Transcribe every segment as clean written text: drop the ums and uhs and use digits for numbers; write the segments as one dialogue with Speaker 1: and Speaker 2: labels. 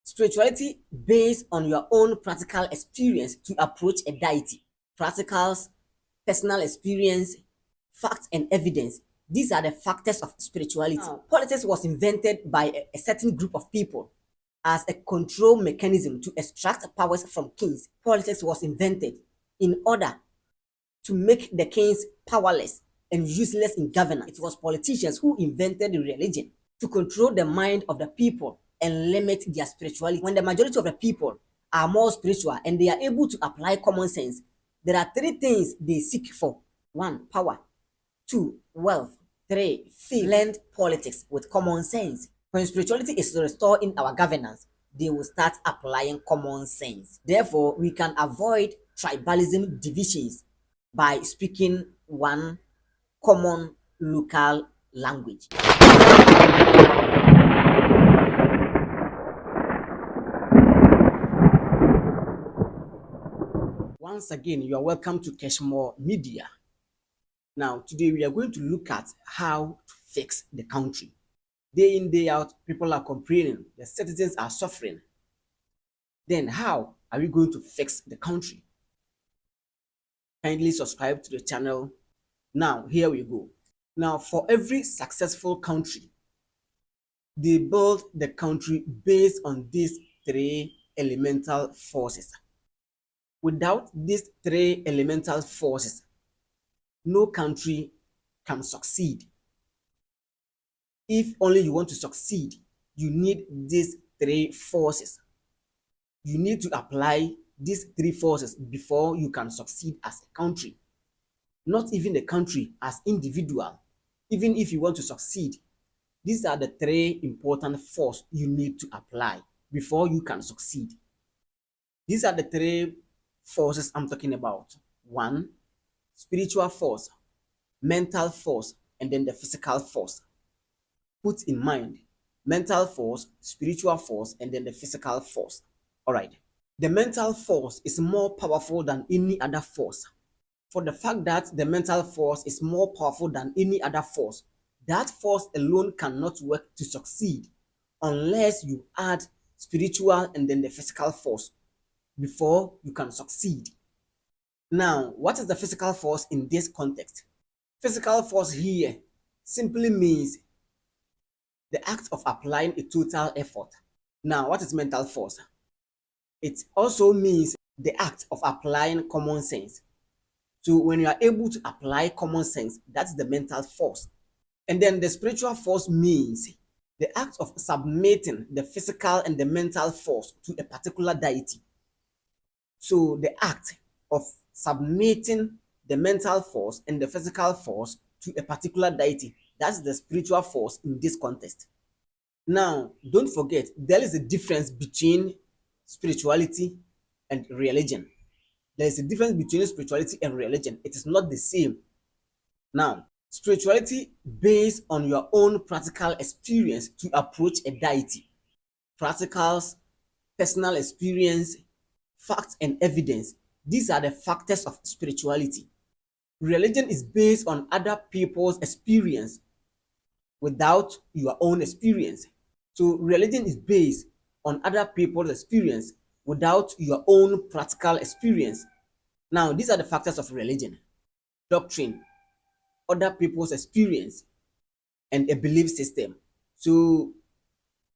Speaker 1: Spirituality based on your own practical experience to approach a deity. Practicals, personal experience, facts and evidence. These are the factors of spirituality. Politics was invented by a certain group of people as a control mechanism to extract powers from kings. Politics was invented in order to make the kings powerless and useless in governance. It was politicians who invented religion to control the mind of the people and limit their spirituality. When the majority of the people are more spiritual and they are able to apply common sense, there are three things they seek for. One, power. Two, wealth. Three, fame. Blend politics with common sense. When spirituality is restored in our governance, they will start applying common sense. Therefore, we can avoid tribalism divisions by speaking one common local language. Once again, you are welcome to Keshmore Media. Now, today we are going to look at how to fix the country. Day in, day out, people are complaining, the citizens are suffering. Then how are we going to fix the country? Kindly subscribe to the channel. Now, here we go. Now, for every successful country, they build the country based on these three elemental forces. Without these three elemental forces, no country can succeed. If only you want to succeed, you need these three forces. You need to apply these three forces before you can succeed as a country. Not even the country, as individual. Even if you want to succeed, these are the three important forces you need to apply before you can succeed. These are the three forces I'm talking about. One, spiritual force, mental force, and then the physical force. Put in mind, mental force, spiritual force, and then the physical force. All right. The mental force is more powerful than any other force. For the fact that the mental force is more powerful than any other force, that force alone cannot work to succeed unless you add spiritual and then the physical force before you can succeed. Now, what is the physical force in this context? Physical force here simply means the act of applying a total effort. Now, what is mental force? It also means the act of applying common sense. So when you are able to apply common sense, that's the mental force. And then the spiritual force means the act of submitting the physical and the mental force to a particular deity. So the act of submitting the mental force and the physical force to a particular deity, that's the spiritual force in this context. Now, don't forget, there is a difference between spirituality and religion. There is a difference between spirituality and religion. It is not the same. Now, spirituality based on your own practical experience to approach a deity. Practicals, personal experience, facts and evidence. These are the factors of spirituality. Religion is based on other people's experience without your own experience. So religion is based on other people's experience without your own practical experience. Now, these are the factors of religion: doctrine, other people's experience, and a belief system. So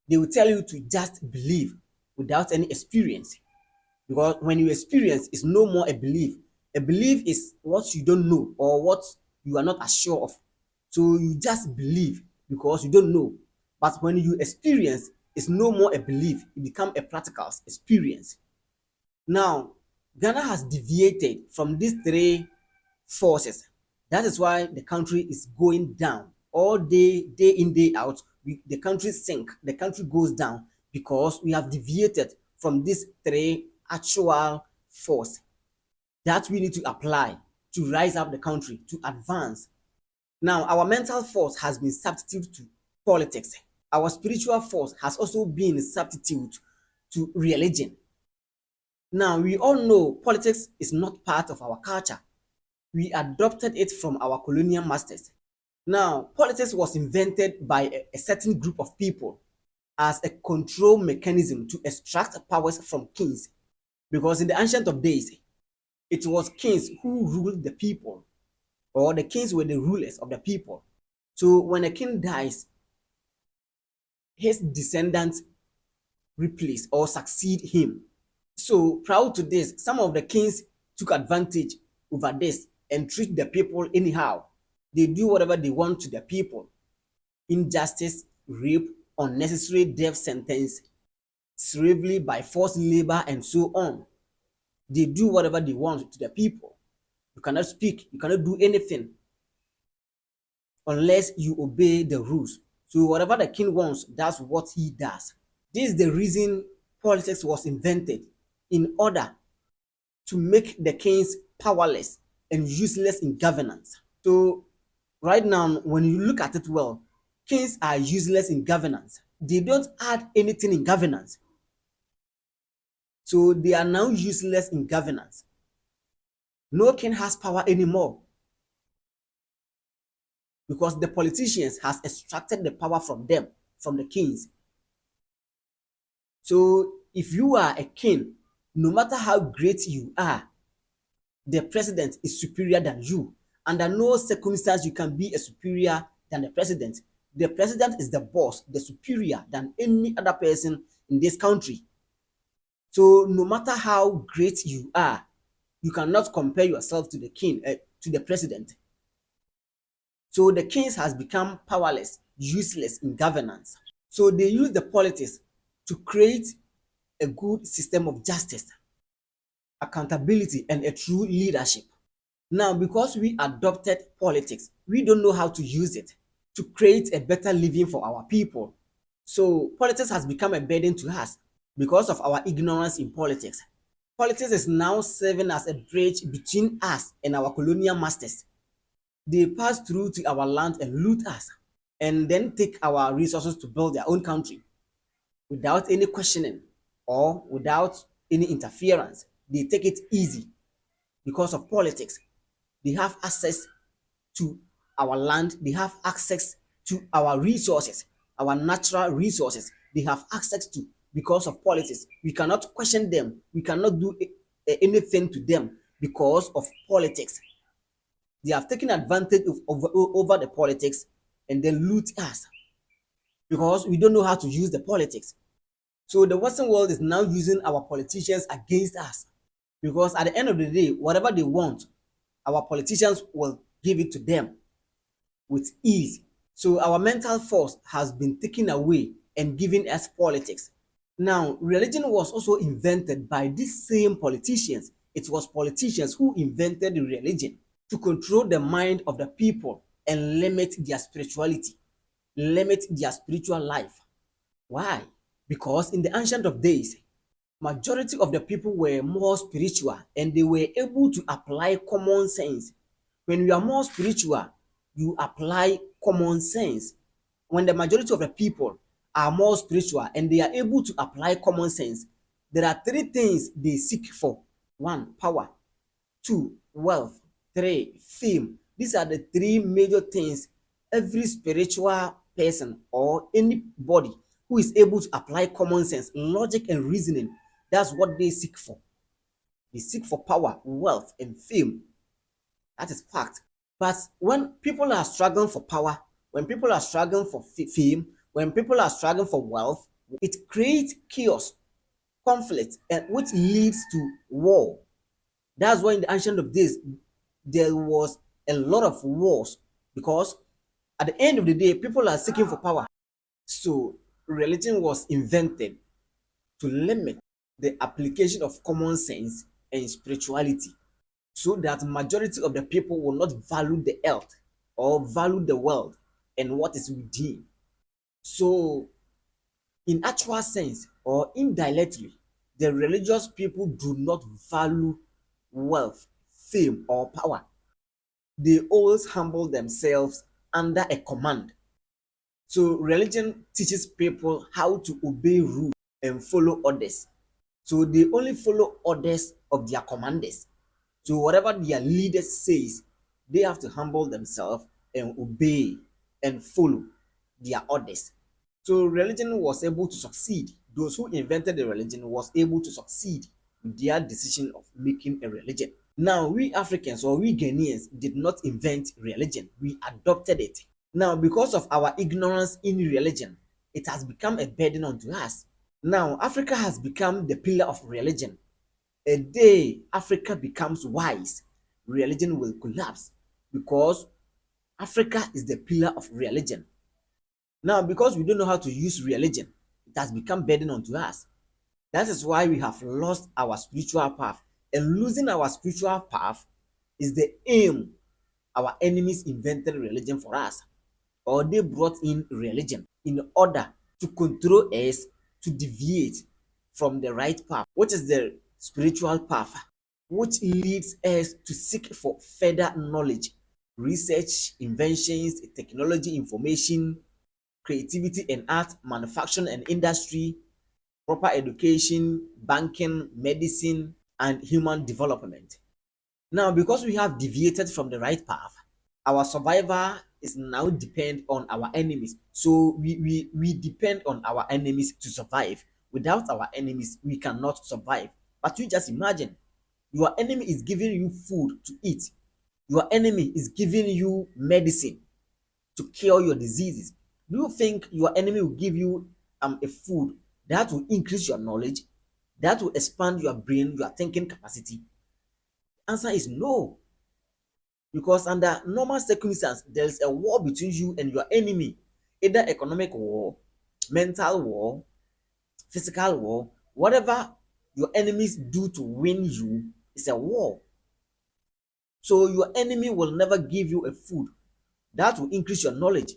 Speaker 1: they will tell you to just believe without any experience, because when you experience, it's no more a belief. A belief is what you don't know or what you are not assured of. So you just believe because you don't know. But when you experience, it's no more a belief. It becomes a practical experience. Now, Ghana has deviated from these three forces. That is why the country is going down all day, day in, day out. The country sinks, the country goes down because we have deviated from these three actual force that we need to apply to rise up the country, to advance. Now, our mental force has been substituted to politics. Our spiritual force has also been substituted to religion. Now, we all know politics is not part of our culture. We adopted it from our colonial masters. Now, politics was invented by a certain group of people as a control mechanism to extract powers from kings. Because in the ancient of days, it was kings who ruled the people, or the kings were the rulers of the people. So when a king dies, his descendants replace or succeed him. So prior to this, some of the kings took advantage over this and treat the people anyhow. They do whatever they want to the people. Injustice, rape, unnecessary death sentence, slavery by forced labor, and so on. They do whatever they want to the people. You cannot speak, you cannot do anything unless you obey the rules. So whatever the king wants, that's what he does. This is the reason politics was invented, in order to make the kings powerless and useless in governance. So right now, when you look at it well, kings are useless in governance. They don't add anything in governance. So they are now useless in governance. No king has power anymore because the politicians has extracted the power from them, from the kings. So if you are a king, no matter how great you are, the president is superior than you. Under no circumstance you can be a superior than the president. The president is the boss, the superior than any other person in this country. So no matter how great you are, you cannot compare yourself to the king, to the president. So the kings has become powerless, useless in governance. So they use the politics to create a good system of justice, accountability, and a true leadership. Now, because we adopted politics, we don't know how to use it to create a better living for our people. So politics has become a burden to us because of our ignorance in politics. Politics is now serving as a bridge between us and our colonial masters. They pass through to our land and loot us, and then take our resources to build their own country without any questioning or without any interference. They take it easy because of politics. They have access to our land, they have access to our resources, our natural resources. They have access to because of politics. We cannot question them, we cannot do anything to them because of politics. They have taken advantage over the politics and then loot us because we don't know how to use the politics. So the Western world is now using our politicians against us because at the end of the day, whatever they want, our politicians will give it to them with ease. So our mental force has been taken away and given us politics. Now, religion was also invented by these same politicians. It was politicians who invented the religion to control the mind of the people and limit their spirituality, limit their spiritual life. Why? Because in the ancient of days, majority of the people were more spiritual and they were able to apply common sense. When you are more spiritual, you apply common sense. When the majority of the people are more spiritual and they are able to apply common sense, there are three things they seek for. One, power. Two, wealth. Three, fame. These are the three major things every spiritual person or anybody who is able to apply common sense, logic, and reasoning, that's what they seek for. They seek for power, wealth, and fame. That is fact. But when people are struggling for power, when people are struggling for fame, when people are struggling for wealth, it creates chaos, conflict, and which leads to war. That's why in the ancient of days there was a lot of wars because at the end of the day, people are seeking for power. So religion was invented to limit the application of common sense and spirituality so that majority of the people will not value the earth or value the world and what is within. So in actual sense or indirectly, the religious people do not value wealth, fame, or power. They always humble themselves under a command. So religion teaches people how to obey rules and follow orders. So they only follow orders of their commanders. So whatever their leader says, they have to humble themselves and obey and follow their orders. So religion was able to succeed. Those who invented the religion was able to succeed with their decision of making a religion. Now, we Africans or we Ghanaians did not invent religion, we adopted it. Now, because of our ignorance in religion, it has become a burden unto us. Now, Africa has become the pillar of religion. A day Africa becomes wise, religion will collapse because Africa is the pillar of religion. Now, because we don't know how to use religion, it has become burden unto us. That is why we have lost our spiritual path. And losing our spiritual path is the aim our enemies invented religion for us, or they brought in religion in order to control us to deviate from the right path, which is the spiritual path, which leads us to seek for further knowledge, research, inventions, technology, information, creativity and art, manufacturing and industry, proper education, banking, medicine, and human development. Now, because we have deviated from the right path, our survival is now depend on our enemies. So we depend on our enemies to survive. Without our enemies, we cannot survive. But you just imagine, your enemy is giving you food to eat. Your enemy is giving you medicine to cure your diseases. Do you think your enemy will give you a food that will increase your knowledge, that will expand your brain, your thinking capacity? Answer is no. Because under normal circumstances, there is a war between you and your enemy, either economic war, mental war, physical war, whatever your enemies do to win you is a war. So your enemy will never give you a food that will increase your knowledge.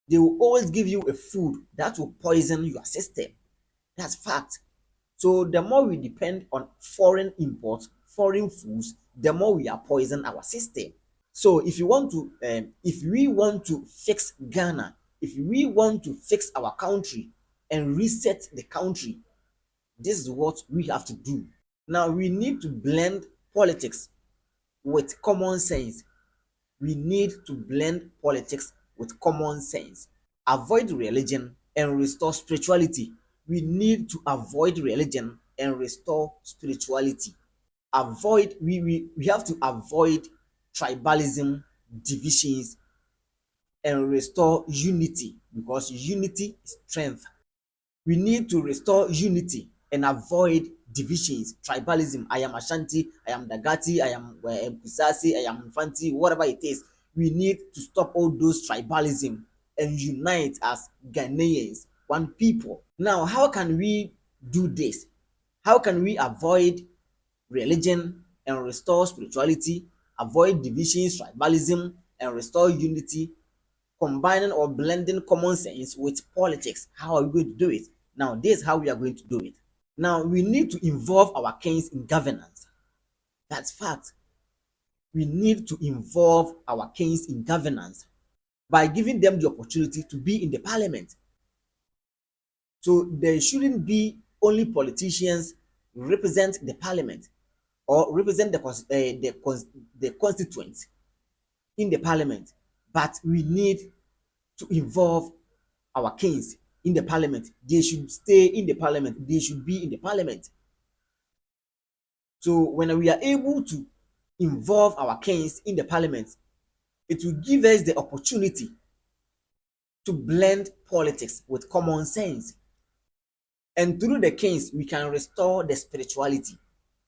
Speaker 1: They will always give you a food that will poison your system. That's fact. So the more we depend on foreign imports, foreign foods, the more we are poisoning our system. So if we want to fix Ghana, if we want to fix our country and reset the country, this is what we have to do. Now we need to blend politics with common sense. We need to blend politics with common sense. Avoid religion and restore spirituality. We need to avoid religion and restore spirituality. We have to avoid tribalism, divisions, and restore unity, because unity is strength. We need to restore unity and avoid divisions, tribalism. I am Ashanti, I am Dagati, I am Kusasi, I am Fanti, whatever it is. We need to stop all those tribalism and unite as Ghanaians, one people. Now, how can we do this? How can we avoid religion and restore spirituality, avoid divisions, tribalism, and restore unity, combining or blending common sense with politics? How are we going to do it? Now, this is how we are going to do it. Now, we need to involve our kings in governance. That's fact. We need to involve our kings in governance by giving them the opportunity to be in the parliament. So there shouldn't be only politicians represent the parliament or represent the constituents in the parliament, but we need to involve our kings in the parliament. They should stay in the parliament. They should be in the parliament. So when we are able to involve our kings in the parliament, it will give us the opportunity to blend politics with common sense. And through the kings, we can restore the spirituality.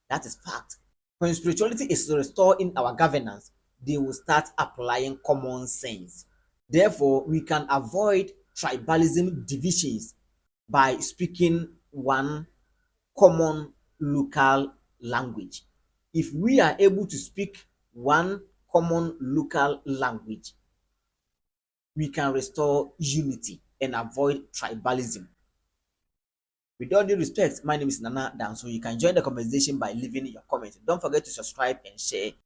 Speaker 1: That is fact. When spirituality is restored in our governance, they will start applying common sense. Therefore, we can avoid tribalism divisions by speaking one common local language. If we are able to speak one common local language, we can restore unity and avoid tribalism. With all due respect, my name is Nana Dan. So you can join the conversation by leaving your comment. Don't forget to subscribe and share.